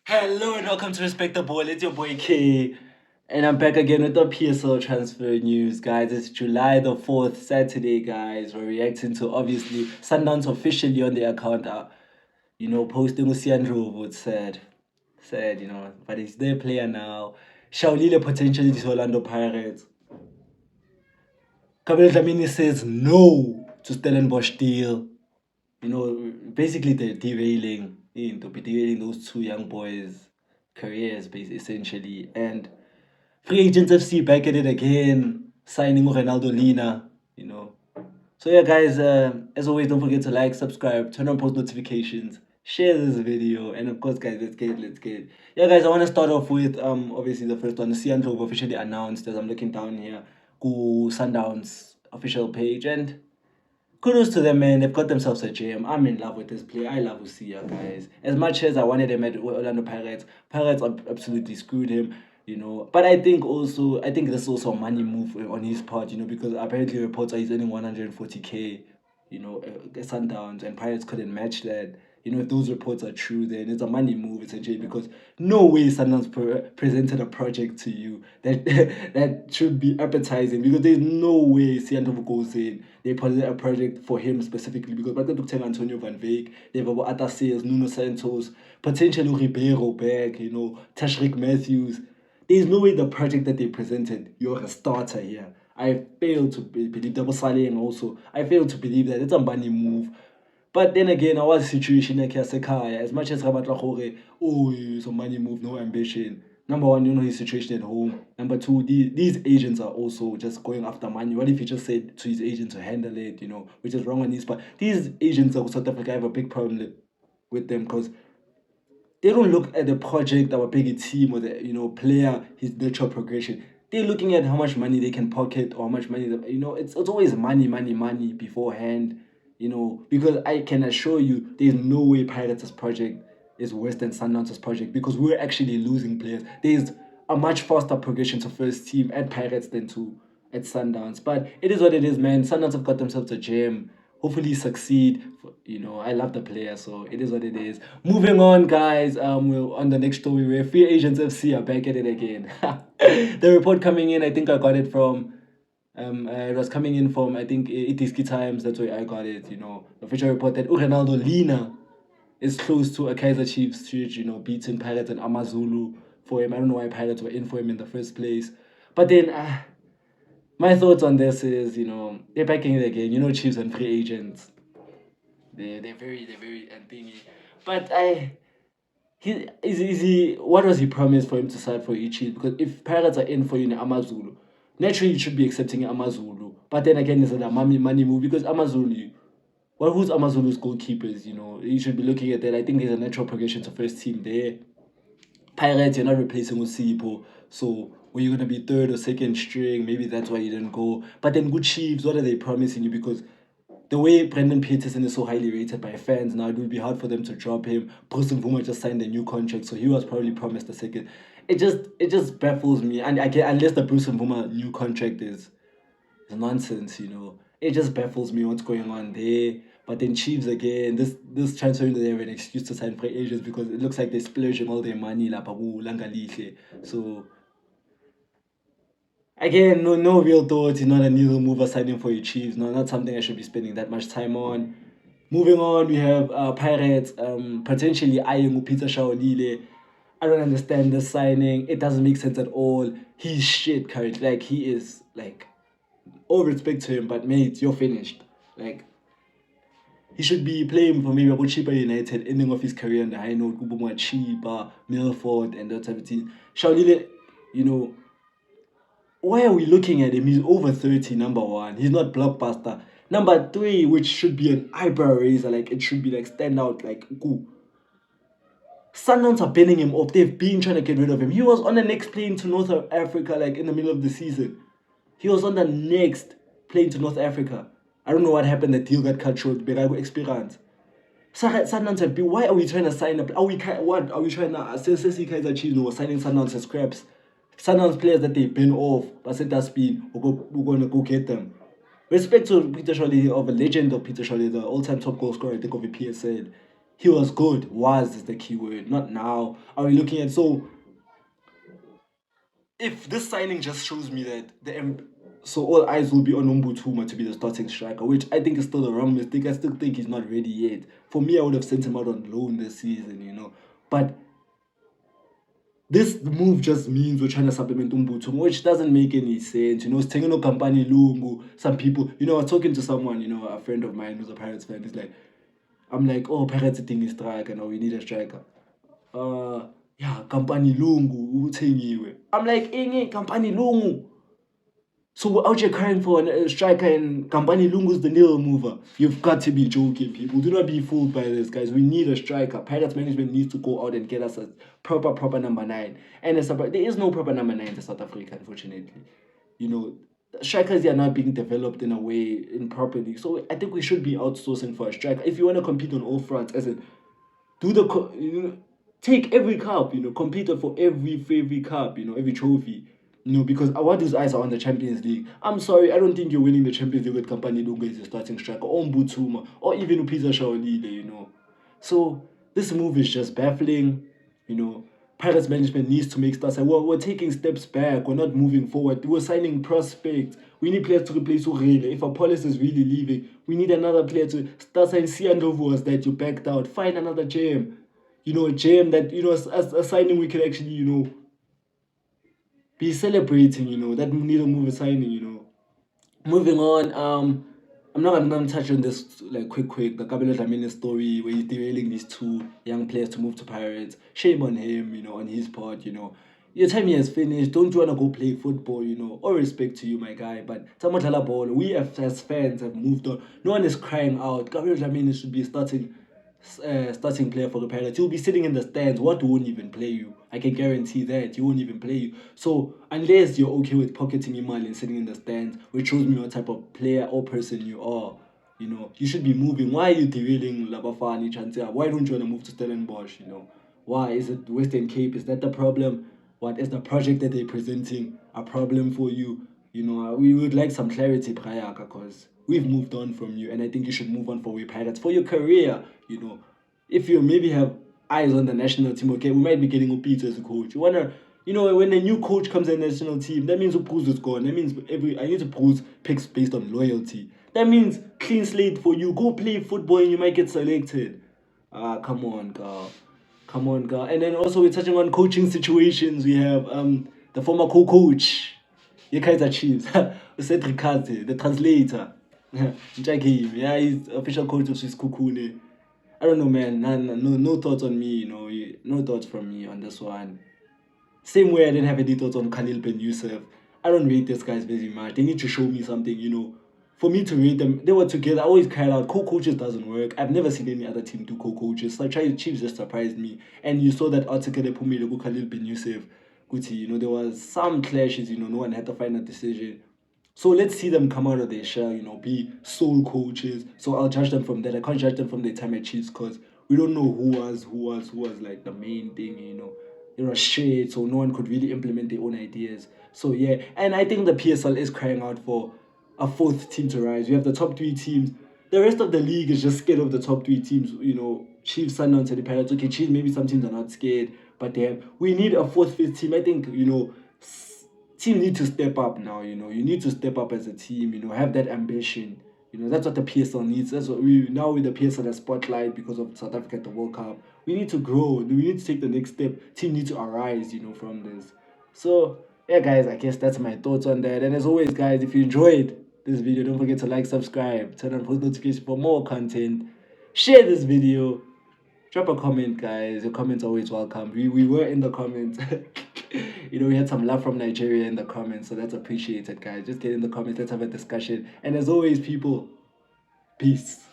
Hello and welcome to Respect the Ball. It's your boy K. And I'm back again with the PSL transfer news, guys. It's July the 4th, Saturday, guys. We're reacting to obviously Sundowns officially on the account. Posting Ndlovu. It's sad. Sad, But he's their player now. Shaulile potentially to Orlando Pirates. Kabelo Dlamini says no to Stellenbosch deal. Basically they're derailing those two young boys' careers, essentially. And Free Agents FC back at it again, signing Ronaldo Lina, So yeah, guys, as always, don't forget to like, subscribe, turn on post notifications, share this video, and of course, guys, let's get. Yeah, guys, I want to start off with obviously the first one. The Ndlovu officially announced, as I'm looking down here, go Sundowns official page, and kudos to them, man. They've got themselves a gem. I'm in love with this player. I love Usia, guys. As much as I wanted him at Orlando Pirates, Pirates absolutely screwed him, But I think this is also a money move on his part, because apparently reports are he's earning 140K, at Sundowns, and Pirates couldn't match that. If those reports are true, then it's a money move essentially, because no way Sundowns presented a project to you that that should be appetizing, because there's no way Ndlovu goes in. They presented a project for him specifically because but they took Antonio Van Veek, they have other sales, Nuno Santos, potentially Ribeiro back, Tashrik Matthews. There's no way the project that they presented, you're a starter here. I fail to believe that was Saleh, and also I fail to believe that it's a money move. But then again, our situation like Sekaya, as much as Rabatla Khore, oh, it's a money move, no ambition. Number one, his situation at home. Number two, these agents are also just going after money. What if he just said to his agent to handle it, which is wrong on his part. These agents of South Africa have a big problem with them because they don't look at the project, our big team, or the player, his natural progression. They're looking at how much money they can pocket or how much money it's always money beforehand. Because I can assure you there's no way Pirates' project is worse than Sundowns' project, because we're actually losing players. There's a much faster progression to first team at Pirates than to at Sundowns. But it is what it is, man. Sundowns have got themselves a gem. Hopefully succeed. I love the player, so it is what it is. Moving on, guys. We're on the next story where Free Agents FC are back at it again. The report coming in, I think I got it from it was coming in from, I think, Itiski Times. That's where I got it. Official report that Ronaldo Lina is close to a Kaizer Chiefs switch, beating Pirates and Amazulu for him. I don't know why Pirates were in for him in the first place. But then, my thoughts on this is, they're backing it again. Chiefs and free agents. They're very thingy. But what was he promised for him to start for each Chiefs? Because if Pirates are in for Amazulu, naturally you should be accepting Amazulu. But then again, it's a money move, because Amazulu, well, who's Amazulu's goalkeepers? You should be looking at that. I think there's a natural progression to first team there. Pirates, you're not replacing Usipo, so were you going to be third or second string? Maybe that's why you didn't go. But then good Chiefs, what are they promising you? Because the way Brendan Peterson is so highly rated by fans now, it would be hard for them to drop him. Bruce Mvuma just signed a new contract, so he was probably promised a second. It just baffles me. And again, unless the Bruce Mvuma new contract is nonsense, it just baffles me what's going on there. But then Chiefs again, this transfer window, they have an excuse to sign free agents because it looks like they're splurging all their money So again, no real thoughts. Not a needle mover signing for your Chiefs. No, not something I should be spending that much time on. Moving on, we have Pirates potentially eyeing Peter Shaulile. I don't understand this signing. It doesn't make sense at all. He's shit currently. Like, he is, like, all respect to him, but mate, you're finished. Like, he should be playing for maybe about Cheaper United, ending off his career on the high note, Kubumwa Cheaper, Milford, and that type of thing. Shaulile, why are we looking at him? He's over 30, number one. He's not blockbuster. Number three, which should be an eyebrow raiser, like it should be like stand out, like go. Sundowns are banning him off. They've been trying to get rid of him. He was on the next plane to North Africa, like in the middle of the season. He was on the next plane to North Africa. I don't know what happened. The deal got cut short. But I got experience. Sundowns have been. Why are we trying to sign up? Are we trying to? Since Kaizer Chiefs were signing Sundowns as scraps. Sundowns players that they've been off, but said that's been. We're gonna go get them. Respect to Peter Shaulile, of a legend of Peter Shaulile, the all-time top goal scorer, I think, of the PSL. He was good. Was is the key word. Not now. Are we looking at so? If this signing just shows me that so all eyes will be on Umbutuma to be the starting striker, which I think is still the wrong mistake. I still think he's not ready yet. For me, I would have sent him out on loan this season, But this move just means we're trying to supplement Umbutuma, which doesn't make any sense. It's taking no company lungu. Some people, I was talking to someone, a friend of mine who's a Pirates fan. He's like, I'm like, oh, Pirates thing is striker, now we need a striker. Yeah, company lungu uthengiwe. I'm like, company lungu. So we're out here crying for a striker and company lungu's the needle mover. You've got to be joking, people. Do not be fooled by this, guys. We need a striker. Pirates management needs to go out and get us a proper number 9. And there is no proper number 9 in South Africa, unfortunately. Strikers are not being developed in a way improperly. So I think we should be outsourcing for a striker. If you want to compete on all fronts, as in take every cup, compete for every cup, every trophy. Because what those eyes are on the Champions League. I'm sorry, I don't think you're winning the Champions League with Company Lungu as your starting striker, or Mbutuma, or even Upisa Shaulile, So this move is just baffling, Pirates management needs to make stars. We're taking steps back. We're not moving forward. We're signing prospects. We need players to replace Shaulile. If Apollos is really leaving, we need another player to start signing. Ndlovu was that you backed out. Find another gem. A gem that, as a signing we can actually, be celebrating, that need a move a signing. Moving on, I'm not gonna touch on this like quick. The Kabelo Dlamini story where he's derailing these 2 young players to move to Pirates. Shame on him, on his part, Your time here is finished. Don't you wanna go play football, All respect to you, my guy. But Tamatala ball, we as fans have moved on. No one is crying out. Kabelo Dlamini should be starting player for the Pirates. He'll be sitting in the stands. What won't even play you? I can guarantee that he won't even play you. So unless you're okay with pocketing your money and sitting in the stands, which shows me what type of player or person you are, you should be moving. Why are you derailing Labafani Chantia? Why don't you want to move to Stellenbosch? Why is it Western Cape? Is that the problem? What is the project that they're presenting a problem for you? We would like some clarity, Prayaka, because we've moved on from you, and I think you should move on for Pirates for your career. If you maybe have eyes on the national team, okay, we might be getting Upito as a coach. You wanna, when a new coach comes in the national team, that means Upuzo is gone. That means I need to Upuzo picks based on loyalty. That means clean slate for you. Go play football and you might get selected. Come on, girl. Come on, girl. And then also we're touching on coaching situations. We have the former co-coach. You guys are Chiefs. Cedric Kaze, the translator. Yeah, he's official coach of Sekukhune. I don't know, man. No thoughts on me, no thoughts from me on this one. Same way I didn't have any thoughts on Khalil Ben Youssef. I don't rate these guys very much. They need to show me something, For me to rate them, they were together. I always cried out, co-coaches doesn't work. I've never seen any other team do co-coaches. So I tried Chiefs just surprised me. And you saw that article they put me, Khalil Ben Youssef. Guti, there was some clashes, no one had to find a decision. So let's see them come out of their shell, be sole coaches. So I'll judge them from that. I can't judge them from their time at Chiefs because we don't know who was like the main thing, They were shit, so no one could really implement their own ideas. So yeah, and I think the PSL is crying out for a 4th team to rise. We have the top 3 teams. The rest of the league is just scared of the top 3 teams, Chiefs, Sundowns, and the Pirates. Okay, Chiefs, maybe some teams are not scared, but we need a 4th, 5th team. I think, team need to step up now, You need to step up as a team, have that ambition. That's what the PSL needs. That's what now with the PSL as spotlight because of South Africa at the World Cup. We need to grow. We need to take the next step. Team needs to arise, from this. So, yeah, guys, I guess that's my thoughts on that. And as always, guys, if you enjoyed this video, don't forget to like, subscribe, turn on post notifications for more content. Share this video. Drop a comment, guys. Your comments are always welcome. We were in the comments. We had some love from Nigeria in the comments, so that's appreciated, guys. Just get in the comments. Let's have a discussion. And as always, people, peace.